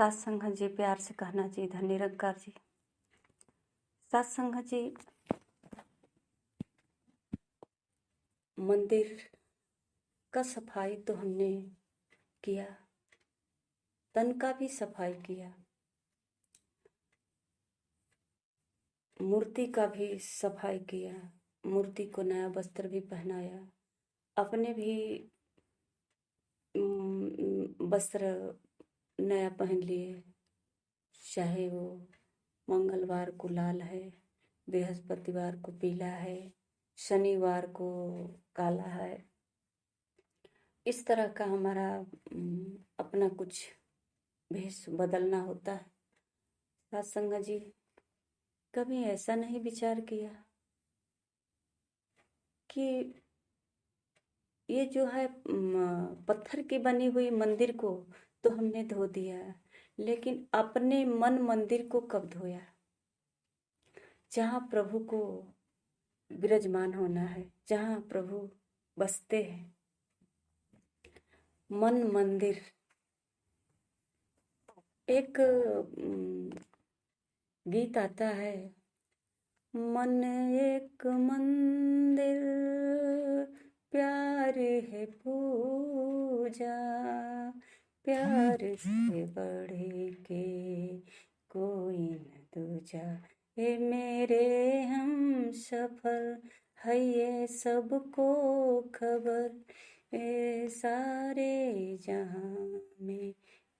सात संगत जी प्यार से कहना जी, धन निरंकार जी। सात संगत जी, मंदिर का सफाई तो हमने किया, तन का भी सफाई किया, मूर्ति का भी सफाई किया, मूर्ति को नया वस्त्र भी पहनाया, अपने भी वस्त्र नया पहन लिए, चाहे वो मंगलवार को लाल है, बृहस्पतिवार को पीला है, शनिवार को काला है। इस तरह का हमारा अपना कुछ भेष बदलना होता है। सत्संग जी, कभी ऐसा नहीं विचार किया कि ये जो है पत्थर की बनी हुई मंदिर को तो हमने धो दिया, लेकिन अपने मन मंदिर को कब धोया? जहाँ प्रभु को विराजमान होना है, जहाँ प्रभु बसते हैं, मन मंदिर। एक गीत आता है, मन एक मंदिर प्यार है पूजा, प्यार से बढ़ के कोई न दूजा, हे मेरे हम सफर है ये सबको खबर, ए सारे जहां में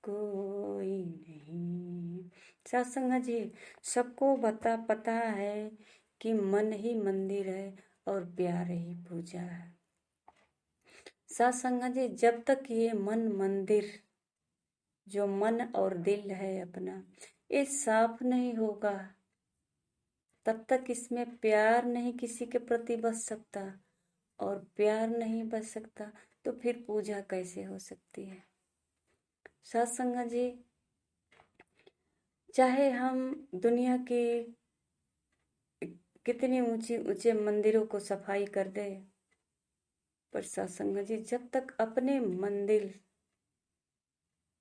कोई नहीं। सत्संग जी, सबको पता है कि मन ही मंदिर है और प्यार ही पूजा है। सत्संग जी, जब तक ये मन मंदिर, जो मन और दिल है अपना, ये साफ नहीं होगा, तब तक इसमें प्यार नहीं किसी के प्रति बस सकता, और प्यार नहीं बच सकता तो फिर पूजा कैसे हो सकती है? सत्संग जी, चाहे हम दुनिया के कितने ऊंचे ऊंचे मंदिरों को सफाई कर दे, पर सत्संग जी, जब तक अपने मंदिर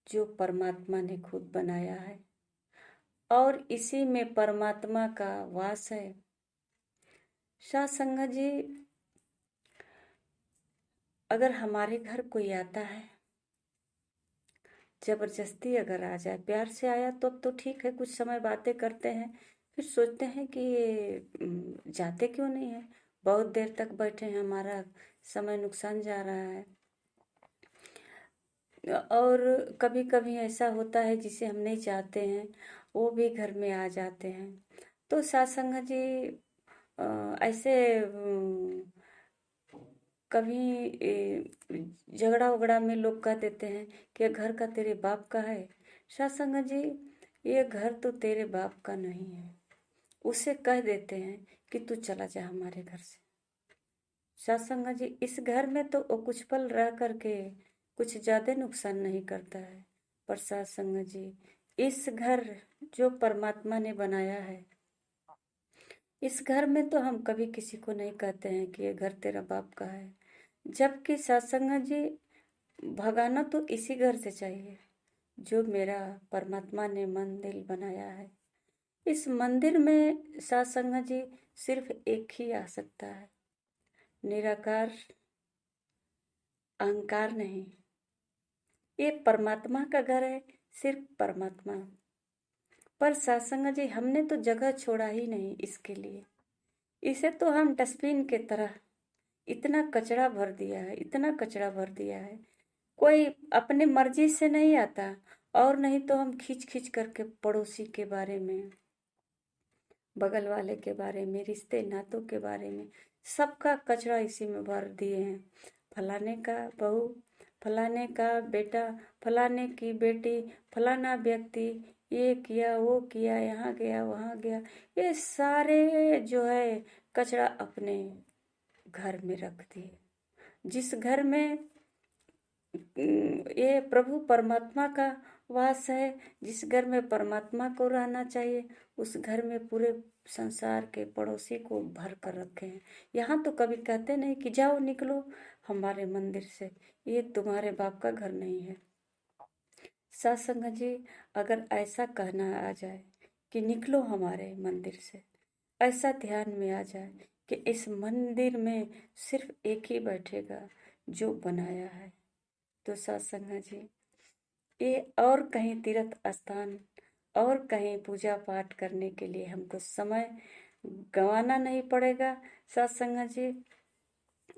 जो परमात्मा ने खुद बनाया है और इसी में परमात्मा का वास है। सत्संग जी, अगर हमारे घर कोई आता है, जबरदस्ती अगर आ जाए, प्यार से आया तो अब तो ठीक है, कुछ समय बातें करते हैं, फिर सोचते हैं कि ये जाते क्यों नहीं है, बहुत देर तक बैठे हैं, हमारा समय नुकसान जा रहा है। और कभी कभी ऐसा होता है जिसे हम नहीं चाहते हैं, वो भी घर में आ जाते हैं। तो सत्संग जी, ऐसे कभी झगड़ा उगड़ा में लोग कह देते हैं कि घर का तेरे बाप का है। सत्संग जी, ये घर तो तेरे बाप का नहीं है, उसे कह देते हैं कि तू चला जा हमारे घर से। सत्संग जी, इस घर में तो वो कुछ पल रह करके कुछ ज्यादा नुकसान नहीं करता है, पर सत्संग जी, इस घर जो परमात्मा ने बनाया है, इस घर में तो हम कभी किसी को नहीं कहते हैं कि ये घर तेरा बाप का है, जबकि सत्संग जी, भगाना तो इसी घर से चाहिए जो मेरा परमात्मा ने मंदिर बनाया है। इस मंदिर में सत्संग जी सिर्फ एक ही आ सकता है, निराकार, अहंकार नहीं। ये परमात्मा का घर है, सिर्फ परमात्मा। पर सत्संग जी, हमने तो जगह छोड़ा ही नहीं इसके लिए, इसे तो हम डस्टबिन के तरह इतना कचरा भर दिया है, इतना कचरा भर दिया है, कोई अपने मर्जी से नहीं आता, और नहीं तो हम खींच खींच करके पड़ोसी के बारे में, बगल वाले के बारे में, रिश्ते नातों के बारे में, सबका कचरा इसी में भर दिए हैं। फलाने का बहू, फलाने का बेटा, फलाने की बेटी, फलाना व्यक्ति ये किया वो किया, यहाँ गया वहाँ गया, ये सारे जो है कचरा अपने घर में रख दिए। जिस घर में ये प्रभु परमात्मा का वास है, जिस घर में परमात्मा को रहना चाहिए, उस घर में पूरे संसार के पड़ोसी को भर कर रखे हैं। यहाँ तो कभी कहते नहीं कि जाओ निकलो हमारे मंदिर से, ये तुम्हारे बाप का घर नहीं है। सत्संग जी, अगर ऐसा कहना आ जाए कि निकलो हमारे मंदिर से, ऐसा ध्यान में आ जाए कि इस मंदिर में सिर्फ एक ही बैठेगा जो बनाया है, तो सत्संग जी ये और कहीं तीर्थ स्थान और कहीं पूजा पाठ करने के लिए हमको समय गंवाना नहीं पड़ेगा। सत्संग जी,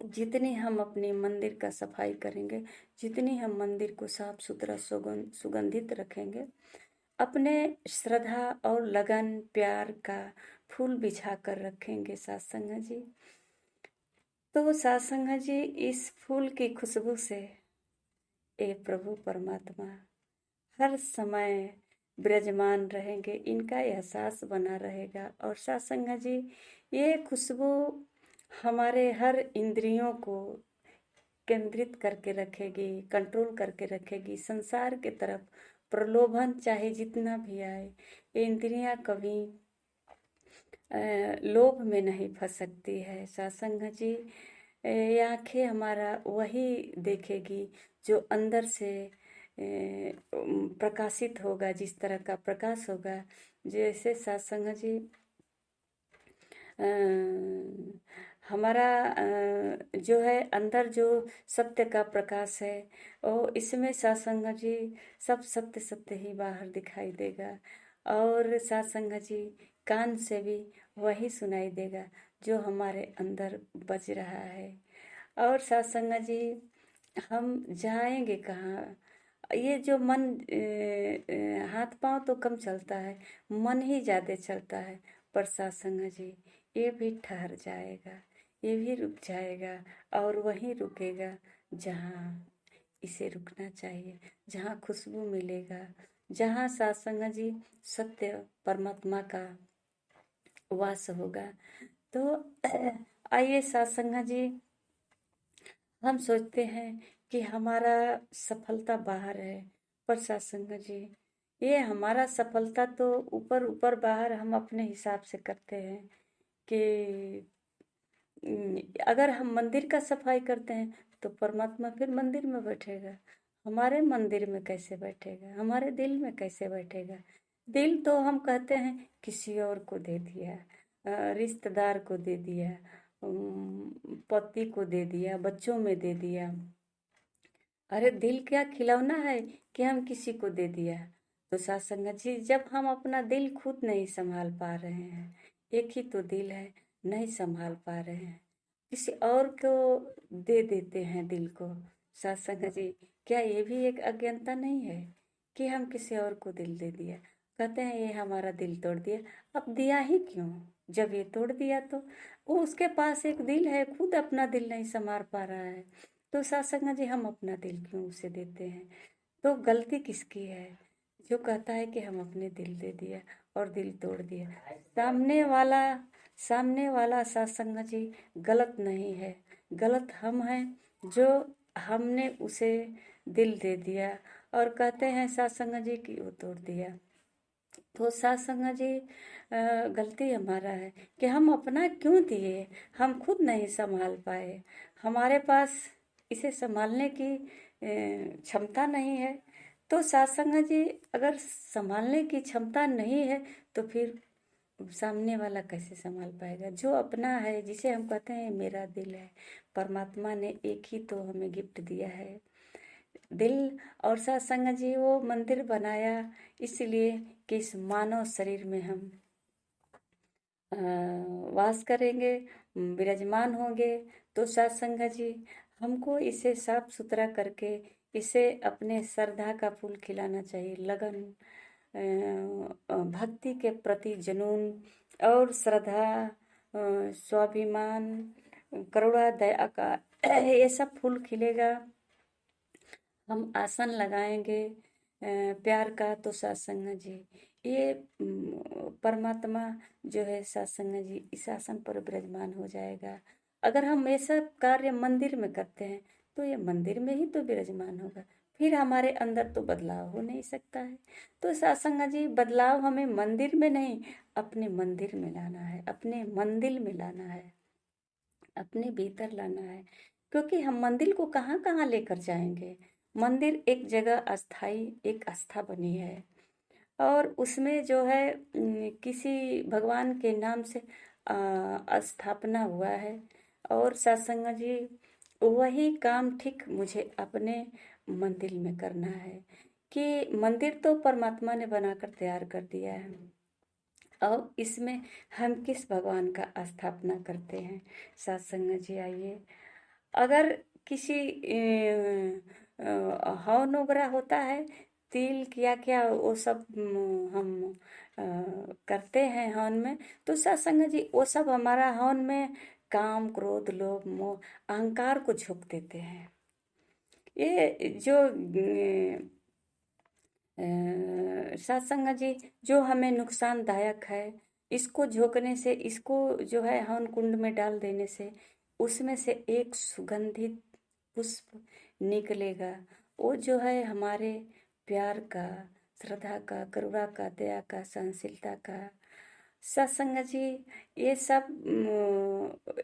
जितनी हम अपने मंदिर का सफाई करेंगे, जितनी हम मंदिर को साफ सुथरा सुगंधित रखेंगे, अपने श्रद्धा और लगन प्यार का फूल बिछा कर रखेंगे सत्संग जी, तो सत्संग जी इस फूल की खुशबू से ए प्रभु परमात्मा हर समय विराजमान रहेंगे, इनका एहसास बना रहेगा। और सत्संग जी ये खुशबू हमारे हर इंद्रियों को केंद्रित करके रखेगी, कंट्रोल करके रखेगी। संसार के तरफ प्रलोभन चाहे जितना भी आए, ये इंद्रियां कभी लोभ में नहीं फंस सकती है। सत्संग जी ये आंखें हमारा वही देखेगी जो अंदर से प्रकाशित होगा, जिस तरह का प्रकाश होगा। जैसे सत्संग जी हमारा जो है अंदर जो सत्य का प्रकाश है, और इसमें सत्संग जी सब सत्य सत्य ही बाहर दिखाई देगा। और सत्संग जी कान से भी वही सुनाई देगा जो हमारे अंदर बज रहा है। और सत्संग जी हम जाएंगे कहाँ? ये जो मन हाथ पांव तो कम चलता है, मन ही ज्यादा चलता है। पर सत्संग जी ये भी ठहर जाएगा, ये भी रुक जाएगा, और वहीं रुकेगा जहाँ इसे रुकना चाहिए, जहाँ खुशबू मिलेगा, जहाँ सत्संग जी सत्य परमात्मा का वास होगा। तो आइए सत्संग जी, हम सोचते हैं कि हमारा सफलता बाहर है, पर सत्संग जी ये हमारा सफलता तो ऊपर ऊपर बाहर हम अपने हिसाब से करते हैं कि अगर हम मंदिर का सफाई करते हैं तो परमात्मा फिर मंदिर में बैठेगा, हमारे मंदिर में कैसे बैठेगा, हमारे दिल में कैसे बैठेगा? दिल तो हम कहते हैं किसी और को दे दिया, रिश्तेदार को दे दिया, पति को दे दिया, बच्चों में दे दिया। अरे दिल क्या खिलौना है कि हम किसी को दे दिया? तो सत्संग जी जब हम अपना दिल खुद नहीं संभाल पा रहे हैं, एक ही तो दिल है, नहीं संभाल पा रहे हैं, किसी और को दे देते हैं दिल को। सत्संग जी क्या ये भी एक अज्ञानता नहीं है कि हम किसी और को दिल दे दिया? कहते हैं ये हमारा दिल तोड़ दिया। अब दिया ही क्यों जब ये तोड़ दिया? तो वो उसके पास एक दिल है, खुद अपना दिल नहीं संभाल पा रहा है, तो सत्संग जी हम अपना दिल क्यों उसे देते हैं? तो गलती किसकी है जो कहता है कि हम अपने दिल दे दिया और दिल तोड़ दिया? सामने वाला सत्संग जी गलत नहीं है, गलत हम हैं जो हमने उसे दिल दे दिया और कहते हैं सत्संग जी कि वो तोड़ दिया। तो सत्संग जी गलती हमारा है कि हम अपना क्यों दिए, हम खुद नहीं संभाल पाए, हमारे पास इसे संभालने की क्षमता नहीं है। तो सत्संग जी अगर संभालने की क्षमता नहीं है तो फिर सामने वाला कैसे संभाल पाएगा? जो अपना है, जिसे हम कहते हैं मेरा दिल है, परमात्मा ने एक ही तो हमें गिफ्ट दिया है दिल। और सत्संग जी वो मंदिर बनाया इसलिए कि इस मानव शरीर में हम वास करेंगे, विराजमान होंगे। तो सत्संग जी हमको इसे साफ सुथरा करके इसे अपने श्रद्धा का फूल खिलाना चाहिए, लगन, भक्ति के प्रति जुनून और श्रद्धा, स्वाभिमान, करुणा, दया का ये सब फूल खिलेगा। हम आसन लगाएंगे प्यार का, तो सत्संग जी ये परमात्मा जो है सत्संग जी इस आसन पर विराजमान हो जाएगा। अगर हम ये सब कार्य मंदिर में करते हैं तो ये मंदिर में ही तो विराजमान होगा, फिर हमारे अंदर तो बदलाव हो नहीं सकता है। तो सत्संग जी बदलाव हमें मंदिर में नहीं, अपने मंदिर में लाना है, अपने मंदिर में लाना है, अपने भीतर लाना है। क्योंकि हम मंदिर को कहाँ कहाँ लेकर जाएंगे? मंदिर एक जगह अस्थाई एक आस्था बनी है, और उसमें जो है किसी भगवान के नाम से स्थापना हुआ है। और सत्संग जी, वही काम ठीक मुझे अपने मंदिर में करना है कि मंदिर तो परमात्मा ने बनाकर तैयार कर दिया है, और इसमें हम किस भगवान का स्थापना करते हैं। सत्संग जी आइए, अगर किसी हवन वगैरह होता है, तिल क्या क्या वो सब हम करते हैं हवन में, तो सत्संग जी वो सब हमारा हवन में काम क्रोध लोभ मोह अहंकार को झोंक देते हैं। ये जो सत्संग जी जो हमें नुकसानदायक है, इसको झोंकने से, इसको जो है हवन कुंड में डाल देने से, उसमें से एक सुगंधित पुष्प निकलेगा। वो जो है हमारे प्यार का, श्रद्धा का, करुणा का, दया का, सहनशीलता का। सत्संग जी, ये सब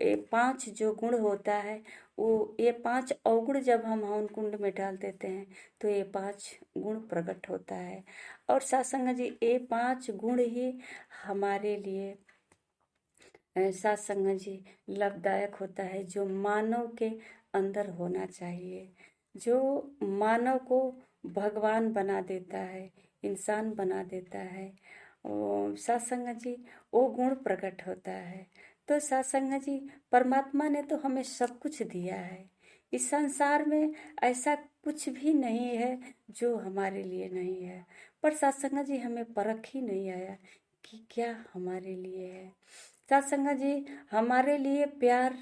ये 5 जो गुण होता है, वो ये 5 अवगुण जब हम हवन कुंड में डाल देते हैं तो ये 5 गुण प्रकट होता है। और सत्संग जी, ये 5 गुण ही हमारे लिए सत्संग जी लाभदायक होता है, जो मानव के अंदर होना चाहिए, जो मानव को भगवान बना देता है, इंसान बना देता है। सत्संग जी वो गुण प्रकट होता है। तो सत्संग जी, परमात्मा ने तो हमें सब कुछ दिया है। इस संसार में ऐसा कुछ भी नहीं है जो हमारे लिए नहीं है, पर सत्संग जी हमें परख ही नहीं आया कि क्या हमारे लिए है। सत्संग जी, हमारे लिए प्यार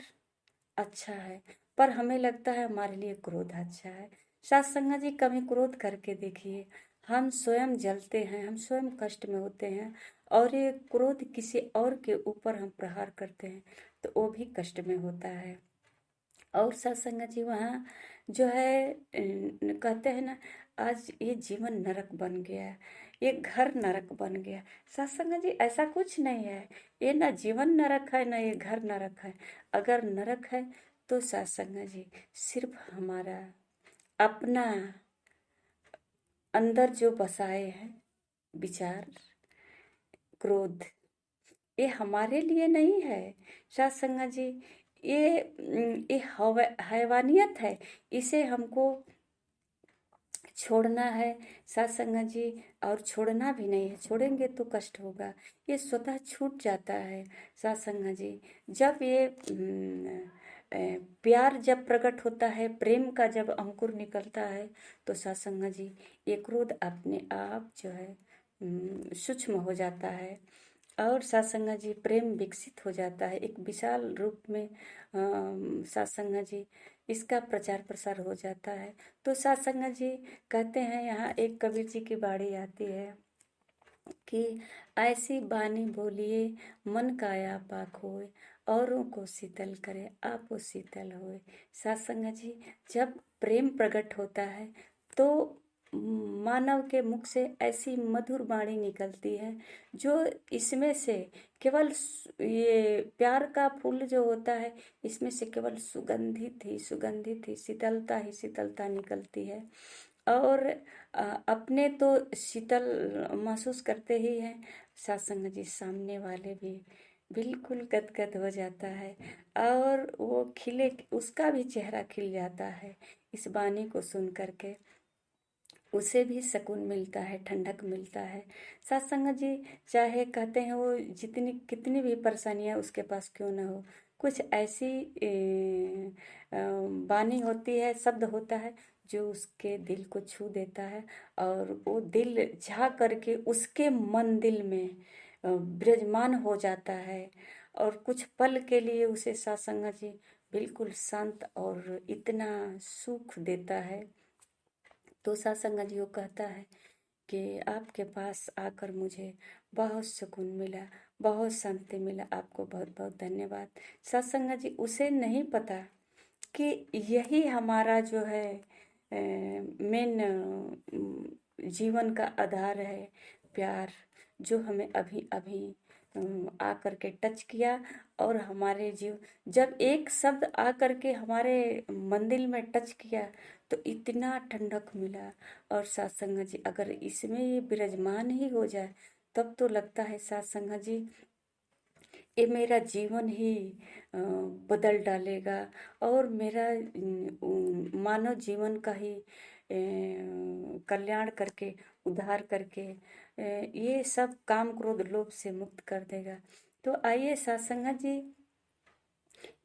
अच्छा है, पर हमें लगता है हमारे लिए क्रोध अच्छा है। सत्संग जी, कभी क्रोध करके देखिए, हम स्वयं जलते हैं, हम स्वयं कष्ट में होते हैं, और ये क्रोध किसी और के ऊपर हम प्रहार करते हैं तो वो भी कष्ट में होता है। और सत्संग जी, वहाँ जो है कहते हैं ना, आज ये जीवन नरक बन गया, ये घर नरक बन गया। सत्संग जी, ऐसा कुछ नहीं है, ये ना जीवन नरक है ना ये घर नरक है। अगर नरक है तो सत्संग जी सिर्फ हमारा अपना अंदर जो बसाए हैं विचार, क्रोध, ये हमारे लिए नहीं है। सत्संग जी, ये हैवानियत है, इसे हमको छोड़ना है सत्संग जी। और छोड़ना भी नहीं है, छोड़ेंगे तो कष्ट होगा, ये स्वतः छूट जाता है। सत्संग जी, जब ये प्यार जब प्रकट होता है, प्रेम का जब अंकुर निकलता है, तो सत्संग जी ये क्रोध अपने आप जो है सूक्ष्म हो जाता है, और सत्संग जी प्रेम विकसित हो जाता है एक विशाल रूप में। सत्संग जी इसका प्रचार प्रसार हो जाता है। तो सत्संग जी कहते हैं, यहाँ एक कबीर जी की बाणी आती है कि ऐसी बानी बोलिए मन काया पाक होए, औरों को शीतल करे आपो शीतल होए। सत्संग जी, जब प्रेम प्रकट होता है तो मानव के मुख से ऐसी मधुर वाणी निकलती है, जो इसमें से केवल ये प्यार का फूल जो होता है, इसमें से केवल सुगंधित ही शीतलता ही शीतलता निकलती है। और अपने तो शीतल महसूस करते ही हैं, सत्संग जी सामने वाले भी बिल्कुल गदगद हो जाता है, और वो खिले, उसका भी चेहरा खिल जाता है इस वाणी को सुन करके, उसे भी सुकून मिलता है, ठंडक मिलता है। सत्संग जी, चाहे कहते हैं वो जितनी कितनी भी परेशानियां उसके पास क्यों ना हो, कुछ ऐसी वाणी होती है, शब्द होता है जो उसके दिल को छू देता है, और वो दिल झा करके उसके मन दिल में विराजमान हो जाता है, और कुछ पल के लिए उसे सत्संग जी बिल्कुल शांत और इतना सुख देता है। तो सत्संग जी वो कहता है कि आपके पास आकर मुझे बहुत सुकून मिला, बहुत शांति मिला, आपको बहुत बहुत धन्यवाद। सत्संग जी, उसे नहीं पता कि यही हमारा जो है मेन जीवन का आधार है, प्यार, जो हमें अभी अभी आकर के टच किया और हमारे जीव जब एक शब्द आकर के हमारे मंदिर में टच किया तो इतना ठंडक मिला। और सत्संग जी अगर इसमें ये विराजमान ही हो जाए तब तो लगता है सत्संग जी ये मेरा जीवन ही बदल डालेगा और मेरा मानव जीवन का ही कल्याण करके उद्धार करके ये सब काम क्रोध लोभ से मुक्त कर देगा। तो आइए सत्संग जी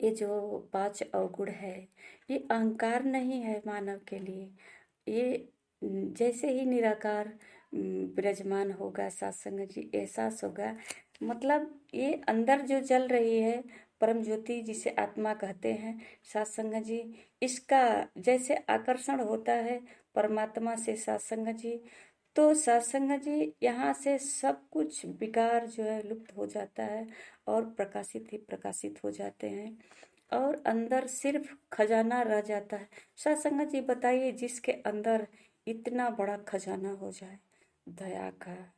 ये जो 5 अवगुण है ये अहंकार नहीं है मानव के लिए। ये जैसे ही निराकार विराजमान होगा सत्संग जी एहसास होगा मतलब ये अंदर जो जल रही है परम ज्योति जिसे आत्मा कहते हैं सत्संग जी इसका जैसे आकर्षण होता है परमात्मा से सत्संग जी तो सत्संग जी यहाँ से सब कुछ विकार जो है लुप्त हो जाता है और प्रकाशित ही प्रकाशित हो जाते हैं और अंदर सिर्फ खजाना रह जाता है। सत्संग जी बताइए जिसके अंदर इतना बड़ा खजाना हो जाए दया का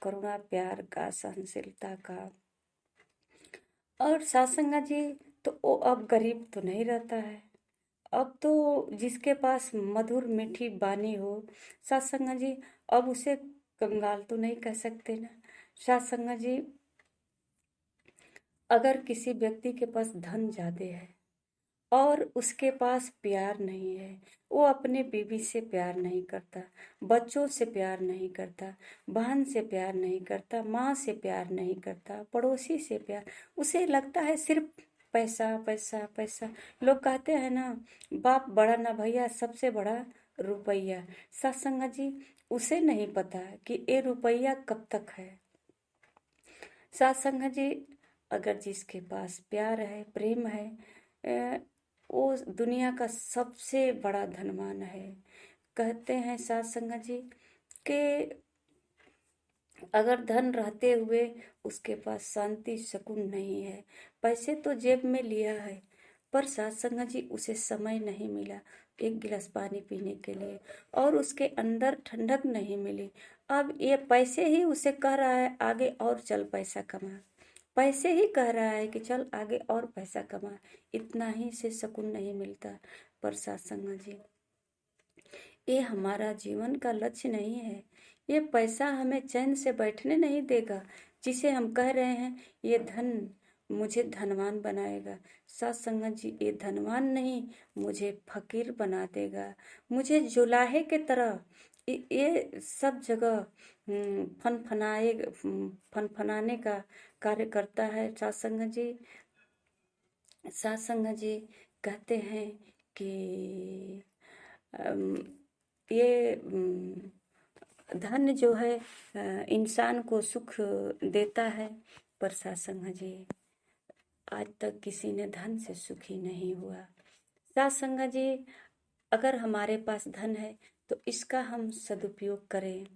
करुणा प्यार का सहनशीलता का और सत्संग जी तो वो अब गरीब तो नहीं रहता है। अब तो जिसके पास मधुर मीठी बानी हो सत्संग जी अब उसे कंगाल तो नहीं कह सकते ना। सत्संग जी अगर किसी व्यक्ति के पास धन ज्यादा है और उसके पास प्यार नहीं है वो अपने बीवी से प्यार नहीं करता बच्चों से प्यार नहीं करता बहन से प्यार नहीं करता माँ से प्यार नहीं करता पड़ोसी से प्यार उसे लगता है सिर्फ पैसा पैसा पैसा। लोग कहते हैं ना बाप बड़ा ना भैया सबसे बड़ा रुपया। सत्संग जी उसे नहीं पता कि ये रुपया कब तक है। सत्संग जी अगर जिसके पास प्यार है प्रेम है वो दुनिया का सबसे बड़ा धनवान है। कहते हैं सत्संग जी कि अगर धन रहते हुए उसके पास शांति सुकून नहीं है पैसे तो जेब में लिया है पर सत्संग जी उसे समय नहीं मिला एक गिलास पानी पीने के लिए और उसके अंदर ठंडक नहीं मिली। अब ये पैसे ही उसे कह रहा है आगे और चल पैसा कमा पैसे ही कह रहा है कि चल आगे और पैसा कमा इतना ही से सुकून नहीं मिलता। पर सत्संग जी ये हमारा जीवन का लक्ष्य नहीं है। ये पैसा हमें चैन से बैठने नहीं देगा जिसे हम कह रहे हैं ये धन मुझे धनवान बनाएगा। सत्संग जी ये धनवान नहीं मुझे फकीर बना देगा मुझे जुलाहे के तरह ये सब जगह फनफनाने का कार्य करता है। सत्संग जी कहते हैं कि ये धन जो है इंसान को सुख देता है पर सत्संग जी आज तक किसी ने धन से सुखी नहीं हुआ। सत्संग जी अगर हमारे पास धन है तो इसका हम सदुपयोग करें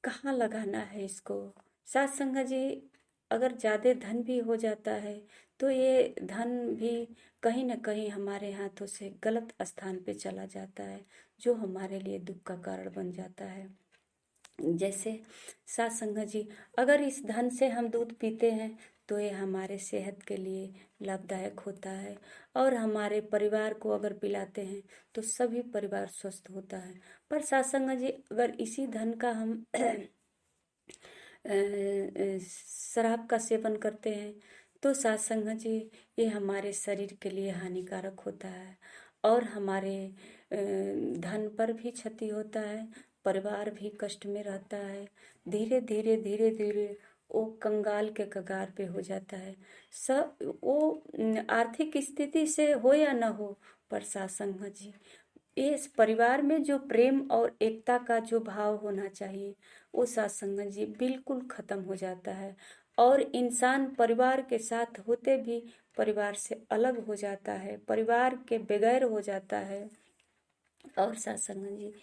कहाँ लगाना है इसको। सत्संग जी अगर ज़्यादा धन भी हो जाता है तो ये धन भी कहीं ना कहीं हमारे हाथों से गलत स्थान पे चला जाता है जो हमारे लिए दुख का कारण बन जाता है। जैसे सत्संग जी अगर इस धन से हम दूध पीते हैं तो ये हमारे सेहत के लिए लाभदायक होता है और हमारे परिवार को अगर पिलाते हैं तो सभी परिवार स्वस्थ होता है। पर सत्संग जी अगर इसी धन का हम शराब का सेवन करते हैं तो सत्संग जी ये हमारे शरीर के लिए हानिकारक होता है और हमारे धन पर भी क्षति होता है परिवार भी कष्ट में रहता है धीरे धीरे वो कंगाल के कगार पे हो जाता है। सब वो आर्थिक स्थिति से हो या ना हो पर सत्संग जी इस परिवार में जो प्रेम और एकता का जो भाव होना चाहिए वो सत्संग जी बिल्कुल खत्म हो जाता है और इंसान परिवार के साथ होते भी परिवार से अलग हो जाता है परिवार के बगैर हो जाता है और सत्संग जी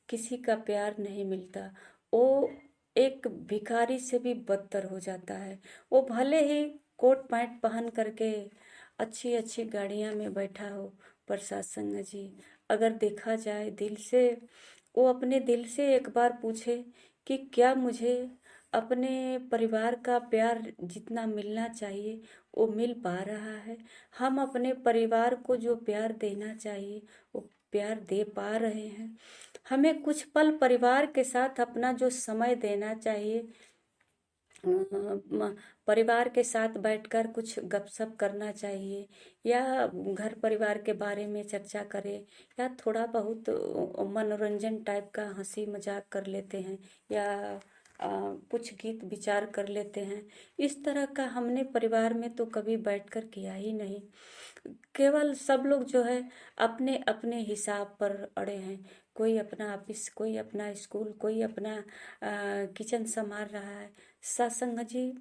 किसी का प्यार नहीं मिलता वो एक भिखारी से भी बदतर हो जाता है। वो भले ही कोट पैंट पहन करके अच्छी अच्छी गाड़ियां में बैठा हो पर सत्संग जी अगर देखा जाए दिल से वो अपने दिल से एक बार पूछे कि क्या मुझे अपने परिवार का प्यार जितना मिलना चाहिए वो मिल पा रहा है। हम अपने परिवार को जो प्यार देना चाहिए वो प्यार दे पा रहे हैं। हमें कुछ पल परिवार के साथ अपना जो समय देना चाहिए, परिवार के साथ बैठकर कुछ गपशप करना चाहिए, या घर परिवार के बारे में चर्चा करें, या थोड़ा बहुत मनोरंजन टाइप का हंसी मजाक कर लेते हैं, या कुछ गीत विचार कर लेते हैं। इस तरह का हमने परिवार में तो कभी बैठकर किया ही नहीं। केवल सब लोग जो है अपने अपने हिसाब पर अड़े हैं। कोई अपना ऑफिस, कोई अपना स्कूल, कोई अपना किचन संभाल रहा है। सत्संग जी,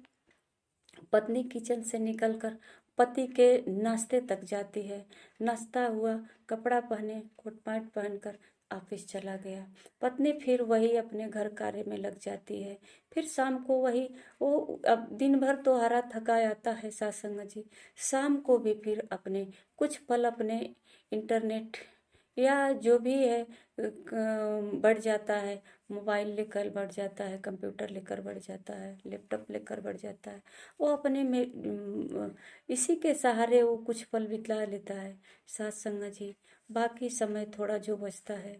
पत्नी किचन से निकलकर पति के नाश्ते तक जाती है। नाश्ता हुआ, कपड़ा पहने, कोट पैंट पहनकर ऑफिस चला गया। पत्नी फिर वही अपने घर कार्य में लग जाती है। फिर शाम को वही, वो अब दिन भर तो हरा थका आता है सत्संग जी, शाम को भी फिर अपने कुछ पल अपने इंटरनेट या जो भी है बढ़ जाता है। मोबाइल लेकर बढ़ जाता है, कंप्यूटर लेकर बढ़ जाता है, लैपटॉप लेकर बढ़ जाता है। वो अपने में इसी के सहारे वो कुछ पल बिता लेता है सत्संग जी। बाकी समय थोड़ा जो बचता है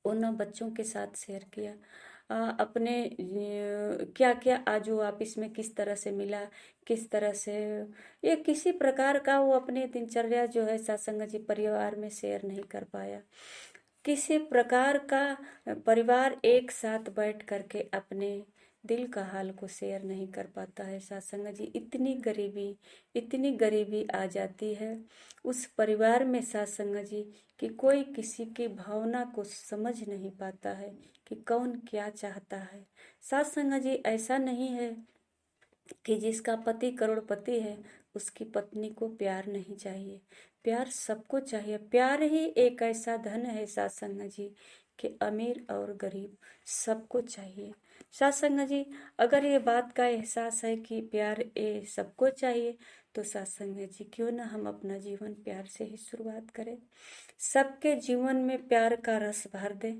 वो ना बच्चों के साथ शेयर किया, अपने क्या क्या आज वो ऑफिस में किस तरह से मिला, किस तरह से ये किसी प्रकार का वो अपने दिनचर्या जो है सत्संग जी परिवार में शेयर नहीं कर पाया। किसी प्रकार का परिवार एक साथ बैठ करके अपने दिल का हाल को शेयर नहीं कर पाता है सत्संग जी। इतनी गरीबी आ जाती है उस परिवार में सत्संग जी कि कोई किसी की भावना को समझ नहीं पाता है कि कौन क्या चाहता है। सत्संग जी ऐसा नहीं है कि जिसका पति करोड़पति है उसकी पत्नी को प्यार नहीं चाहिए। प्यार सबको चाहिए। प्यार ही एक ऐसा धन है सत्संग जी कि अमीर और गरीब सबको चाहिए। सत्संग जी, अगर ये बात का एहसास है कि प्यार ये सबको चाहिए तो सत्संग जी क्यों ना हम अपना जीवन प्यार से ही शुरुआत करें, सबके जीवन में प्यार का रस भर दें।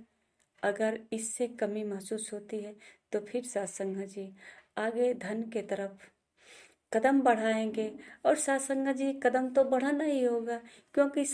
अगर इससे कमी महसूस होती है तो फिर सत्संग जी आगे धन के तरफ कदम बढ़ाएंगे। और सत्संग जी कदम तो बढ़ाना ही होगा, क्योंकि